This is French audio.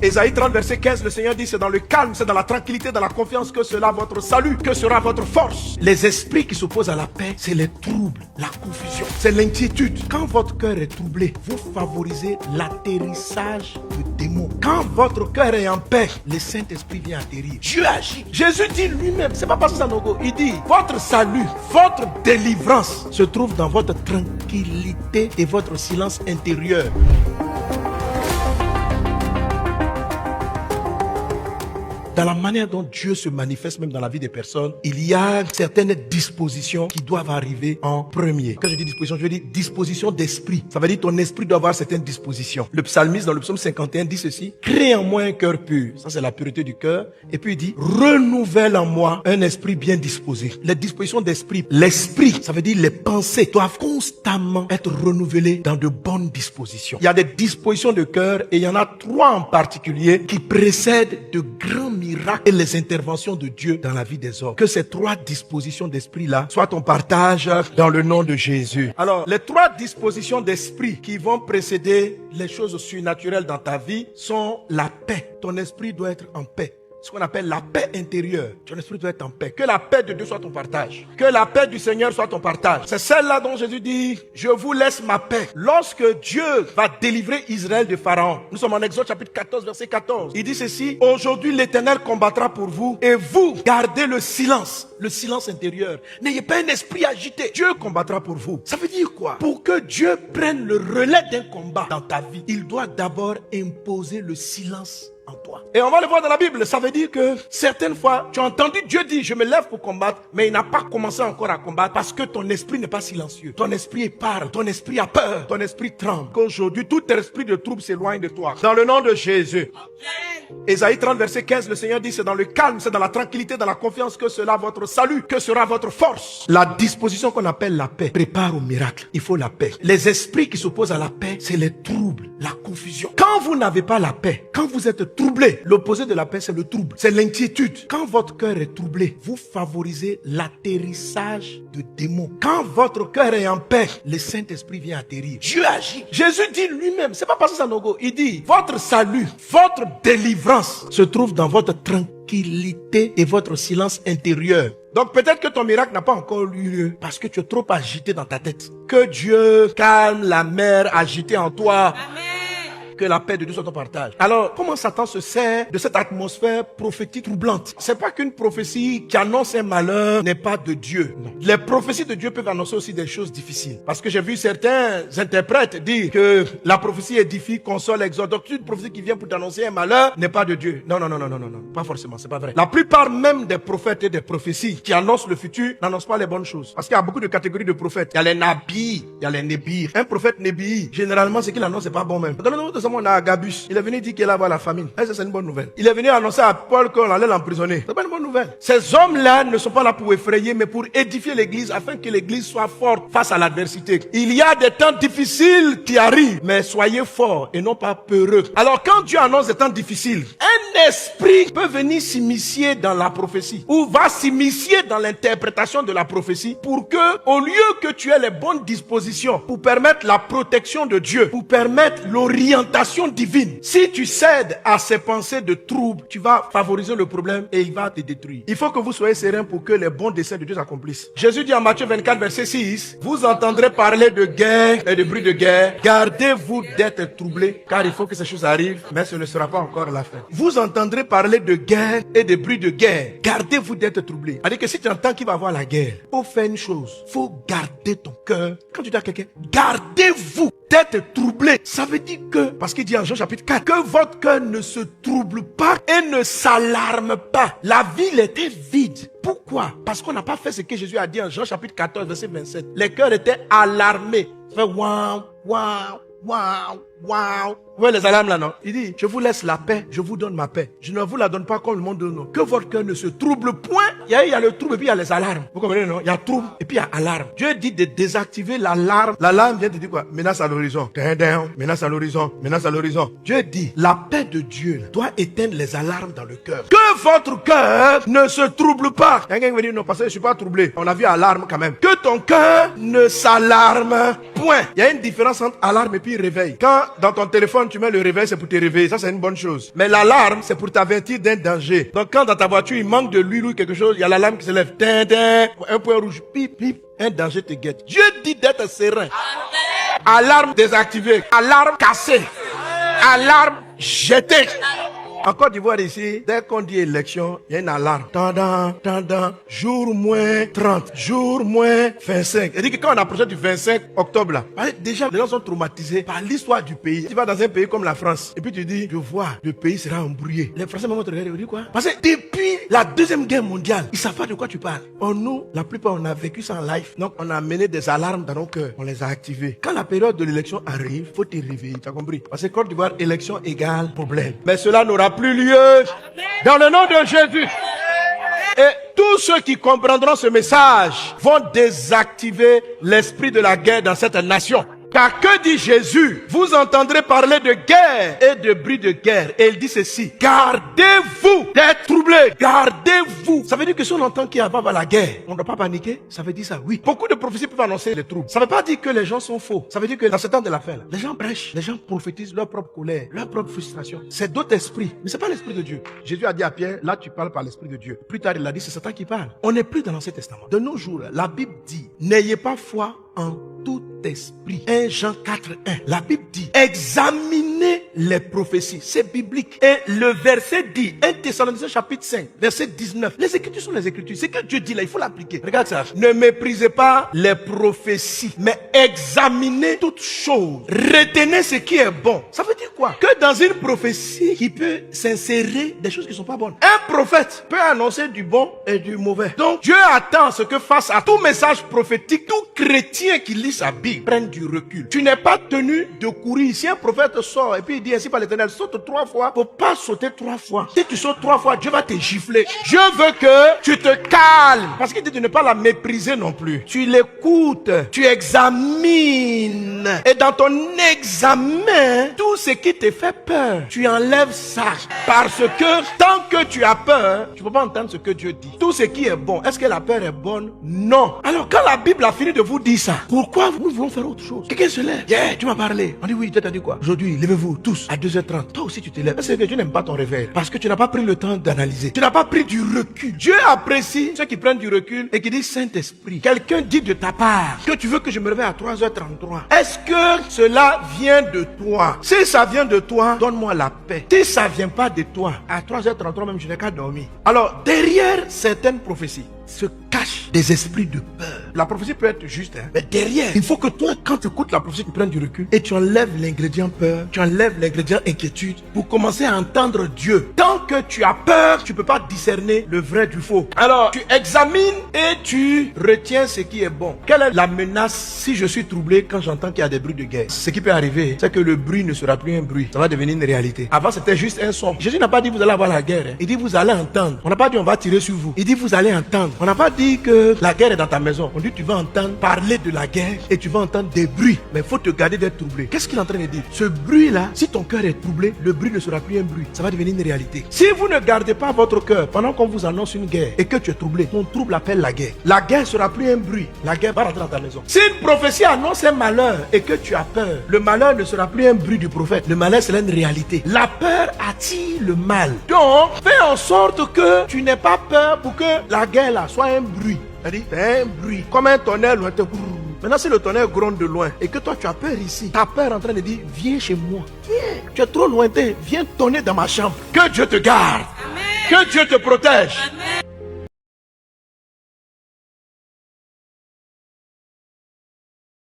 Ésaïe 30, verset 15, le Seigneur dit, c'est dans le calme, c'est dans la tranquillité, dans la confiance que sera votre salut, que sera votre force. Les esprits qui s'opposent à la paix, c'est les troubles, la confusion, c'est l'inquiétude. Quand votre cœur est troublé, vous favorisez l'atterrissage de démons. Quand votre cœur est en paix, le Saint-Esprit vient atterrir. Dieu agit. Jésus dit lui-même, c'est pas parce que c'est un logo, il dit, votre salut, votre délivrance se trouve dans votre tranquillité et votre silence intérieur. Dans la manière dont Dieu se manifeste même dans la vie des personnes, il y a certaines dispositions qui doivent arriver en premier. Quand je dis disposition, je veux dire disposition d'esprit. Ça veut dire ton esprit doit avoir certaines dispositions. Le psalmiste dans le psaume 51 dit ceci: crée en moi un cœur pur. Ça c'est la pureté du cœur. Et puis il dit renouvelle en moi un esprit bien disposé. Les dispositions d'esprit, l'esprit, ça veut dire les pensées doivent constamment être renouvelées dans de bonnes dispositions. Il y a des dispositions de cœur et il y en a 3 en particulier qui précèdent de grands miracles et les interventions de Dieu dans la vie des hommes. Que ces 3 dispositions d'esprit-là soient ton partage dans le nom de Jésus. Alors, les 3 dispositions d'esprit qui vont précéder les choses surnaturelles dans ta vie sont la paix. Ton esprit doit être en paix. Ce qu'on appelle la paix intérieure. Ton esprit doit être en paix. Que la paix de Dieu soit ton partage. Que la paix du Seigneur soit ton partage. C'est celle-là dont Jésus dit, je vous laisse ma paix. Lorsque Dieu va délivrer Israël de Pharaon, nous sommes en Exode chapitre 14, verset 14. Il dit ceci: aujourd'hui l'Éternel combattra pour vous et vous gardez le silence intérieur. N'ayez pas un esprit agité. Dieu combattra pour vous. Ça veut dire quoi? Pour que Dieu prenne le relais d'un combat dans ta vie, il doit d'abord imposer le silence en toi. Et on va le voir dans la Bible. Ça veut dire que certaines fois, tu as entendu Dieu dire, je me lève pour combattre, mais il n'a pas commencé encore à combattre parce que ton esprit n'est pas silencieux. Ton esprit parle, ton esprit a peur, ton esprit tremble. Qu'aujourd'hui, tout esprit de trouble s'éloigne de toi. Dans le nom de Jésus. Ésaïe 30, verset 15, le Seigneur dit, c'est dans le calme, c'est dans la tranquillité, dans la confiance que sera votre salut, que sera votre force. La disposition qu'on appelle la paix prépare au miracle. Il faut la paix. Les esprits qui s'opposent à la paix, c'est les troubles, la confusion. Quand vous n'avez pas la paix, quand vous êtes troublé, l'opposé de la paix, c'est le trouble, c'est l'inquiétude. Quand votre cœur est troublé, vous favorisez l'atterrissage de démons. Quand votre cœur est en paix, le Saint-Esprit vient atterrir. Dieu agit. Jésus dit lui-même, c'est pas parce que c'est un logo, il dit, votre salut, votre délivrance se trouve dans votre tranquillité et votre silence intérieur. Donc peut-être que ton miracle n'a pas encore eu lieu parce que tu es trop agité dans ta tête. Que Dieu calme la mer agitée en toi. Amen. Que la paix de Dieu soit ton partage. Alors, comment Satan se sert de cette atmosphère prophétique troublante? C'est pas qu'une prophétie qui annonce un malheur n'est pas de Dieu. Non. Les prophéties de Dieu peuvent annoncer aussi des choses difficiles. Parce que j'ai vu certains interprètes dire que la prophétie édifie, console, exhorte. Donc une prophétie qui vient pour t'annoncer un malheur n'est pas de Dieu. Non. Pas forcément, c'est pas vrai. La plupart même des prophètes et des prophéties qui annoncent le futur n'annoncent pas les bonnes choses. Parce qu'il y a beaucoup de catégories de prophètes. Il y a les nabis, il y a les nébir. Un prophète nébi, généralement, ce qu'il annonce, c'est pas bon même. Dans le nom de on a Agabus. Il est venu dire qu'il allait avoir la famine. Et ça, c'est une bonne nouvelle. Il est venu annoncer à Paul qu'on allait l'emprisonner. C'est pas une bonne nouvelle. Ces hommes-là ne sont pas là pour effrayer, mais pour édifier l'église afin que l'église soit forte face à l'adversité. Il y a des temps difficiles qui arrivent, mais soyez forts et non pas peureux. Alors, quand Dieu annonce des temps difficiles, un esprit peut venir s'immiscer dans la prophétie ou va s'immiscer dans l'interprétation de la prophétie pour que, au lieu que tu aies les bonnes dispositions pour permettre la protection de Dieu, pour permettre l'orientation divine, si tu cèdes à ces pensées de trouble, tu vas favoriser le problème et il va te détruire. Il faut que vous soyez sereins pour que les bons desseins de Dieu s'accomplissent. Jésus dit en Matthieu 24, verset 6, vous entendrez parler de guerre et de bruit de guerre. Gardez-vous d'être troublés, car il faut que ces choses arrivent, mais ce ne sera pas encore la fin. Vous entendrez parler de guerre et de bruit de guerre. Gardez-vous d'être troublés. C'est-à-dire que si tu entends qu'il va y avoir la guerre, faut faire une chose. Faut garder ton cœur. Quand tu dis à quelqu'un, gardez-vous d'être troublé. Ça veut dire que, parce qu'il dit en Jean chapitre 4, que votre cœur ne se trouble pas et ne s'alarme pas. La ville était vide. Pourquoi? Parce qu'on n'a pas fait ce que Jésus a dit en Jean chapitre 14, verset 27. Les cœurs étaient alarmés. Ça fait waouh, waouh, waouh, waouh. Vous voyez les alarmes là, non? Il dit, je vous laisse la paix, je vous donne ma paix. Je ne vous la donne pas comme le monde donne. Que votre cœur ne se trouble point. Il y a le trouble et puis il y a les alarmes. Vous comprenez, non? Il y a trouble et puis il y a alarme. Dieu dit de désactiver l'alarme. L'alarme vient de dire quoi? Menace à l'horizon. Menace à l'horizon. Menace à l'horizon. Dieu dit, la paix de Dieu doit éteindre les alarmes dans le cœur. Que votre cœur ne se trouble pas. Quelqu'un va dire, non, parce que je ne suis pas troublé. On a vu alarme quand même. Que ton cœur ne s'alarme point. Il y a une différence entre alarme et puis réveil. Quand dans ton téléphone, tu mets le réveil, c'est pour te réveiller. Ça, c'est une bonne chose. Mais l'alarme, c'est pour t'avertir d'un danger. Donc, quand dans ta voiture, il manque de l'huile ou quelque chose, il y a l'alarme qui se lève. Tin, tin, un point rouge. Pip, pip. Un danger te guette. Dieu dit d'être serein. Alarme désactivée. Alarme cassée. Alarme jetée. En Côte d'Ivoire ici, dès qu'on dit élection, il y a une alarme. Tendant, jour moins 30, jour moins 25. C'est-à-dire que quand on approche du 25 octobre là, déjà les gens sont traumatisés par l'histoire du pays. Tu vas dans un pays comme la France, et puis tu dis, je vois, le pays sera embrouillé. Les Français vont te regarder, ils disent quoi? Parce que depuis la Deuxième Guerre mondiale, ils savent pas de quoi tu parles. Nous, la plupart, on a vécu ça en live. Donc on a mené des alarmes dans nos cœurs. On les a activées. Quand la période de l'élection arrive, faut te réveiller. Tu as compris? Parce que Côte d'Ivoire, élection égale problème. Mais cela n'aura plus lieu dans le nom de Jésus. Et tous ceux qui comprendront ce message vont désactiver l'esprit de la guerre dans cette nation. Car que dit Jésus? Vous entendrez parler de guerre et de bruit de guerre. Et il dit ceci: gardez-vous d'être troublés. Gardez-vous. Ça veut dire que si on entend qu'il y a la guerre, on ne doit pas paniquer. Ça veut dire ça, oui. Beaucoup de prophéties peuvent annoncer les troubles. Ça ne veut pas dire que les gens sont faux. Ça veut dire que dans ce temps de la fin, les gens prêchent, les gens prophétisent leur propre colère, leur propre frustration. C'est d'autres esprits, mais c'est pas l'esprit de Dieu. Jésus a dit à Pierre, là tu parles par l'esprit de Dieu. Plus tard il a dit, c'est Satan qui parle. On n'est plus dans l'Ancien Testament. De nos jours, la Bible dit, n'ayez pas foi en tout esprit. 1 Jean 4:1. La Bible dit, examinez les prophéties. C'est biblique. Et le verset dit, 1 Thessaloniciens chapitre 5, verset 19. Les écritures sont les écritures. C'est que Dieu dit là, il faut l'appliquer. Regarde ça. Ne méprisez pas les prophéties, mais examinez toutes choses. Retenez ce qui est bon. Ça veut dire quoi? Que dans une prophétie, il peut s'insérer des choses qui ne sont pas bonnes. Un prophète peut annoncer du bon et du mauvais. Donc, Dieu attend ce que face à tout message prophétique, tout chrétien qui lit sa Bible prenne du recul. Tu n'es pas tenu de courir. Si un prophète sort et puis il dit ainsi par l'Éternel, saute 3 fois, faut pas sauter 3 fois. Si tu sautes 3 fois, Dieu va te gifler. Je veux que tu te calmes. Parce qu'il dit de ne pas la mépriser non plus. Tu l'écoutes, tu examines. Et dans ton examen, tout ce qui te fait peur, tu enlèves ça. Parce que tant que tu as peur, tu ne peux pas entendre ce que Dieu dit. Tout ce qui est bon, est-ce que la peur est bonne? Non. Alors quand la Bible a fini de vous dire ça, pourquoi nous voulons faire autre chose? Quelqu'un se lève. Yeah, tu m'as parlé. On dit oui, Dieu t'a dit quoi? Aujourd'hui, levez-vous tous à 2h30. Toi aussi tu te lèves. C'est que Dieu n'aime pas ton réveil. Parce que tu n'as pas pris le temps d'analyser. Tu n'as pas pris du recul. Dieu apprécie ceux qui prennent du recul et qui disent Saint-Esprit. Quelqu'un dit de ta part que tu veux que je me réveille à 3h33. Est-ce que cela vient de toi? Si ça vient de toi, donne-moi la paix. Si ça vient pas de toi, à 3h33 même je n'ai qu'à dormir. Alors, derrière certaines prophéties se cachent des esprits de peur. La prophétie peut être juste, mais derrière, il faut que toi, quand tu écoutes la prophétie, tu prennes du recul et tu enlèves l'ingrédient peur, tu enlèves l'ingrédient inquiétude pour commencer à entendre Dieu. Tant que tu as peur, tu peux pas discerner le vrai du faux. Alors, tu examines et tu retiens ce qui est bon. Quelle est la menace si je suis troublé quand j'entends qu'il y a des bruits de guerre? Ce qui peut arriver, c'est que le bruit ne sera plus un bruit. Ça va devenir une réalité. Avant, c'était juste un son. Jésus n'a pas dit vous allez avoir la guerre. Il dit vous allez entendre. On n'a pas dit on va tirer sur vous. Il dit vous allez entendre. On n'a pas dit que la guerre est dans ta maison. On dit tu vas entendre parler de la guerre et tu vas entendre des bruits. Mais il faut te garder d'être troublé. Qu'est-ce qu'il est en train de dire? Ce bruit-là, si ton cœur est troublé, le bruit ne sera plus un bruit. Ça va devenir une réalité. Si vous ne gardez pas votre cœur pendant qu'on vous annonce une guerre et que tu es troublé, ton trouble appelle la guerre. La guerre sera plus un bruit. La guerre va rentrer dans ta maison. Si une prophétie annonce un malheur et que tu as peur, le malheur ne sera plus un bruit du prophète. Le malheur sera une réalité. La peur attire le mal. Donc, fais en sorte que tu n'aies pas peur pour que la guerre là soit un bruit. C'est un bruit. Comme un tonnerre lointain. Maintenant, si le tonnerre gronde de loin et que toi tu as peur ici, ta peur est en train de dire viens chez moi. Viens. Tu es trop lointain. Viens tonner dans ma chambre. Que Dieu te garde. Amen. Que Dieu te protège. Amen.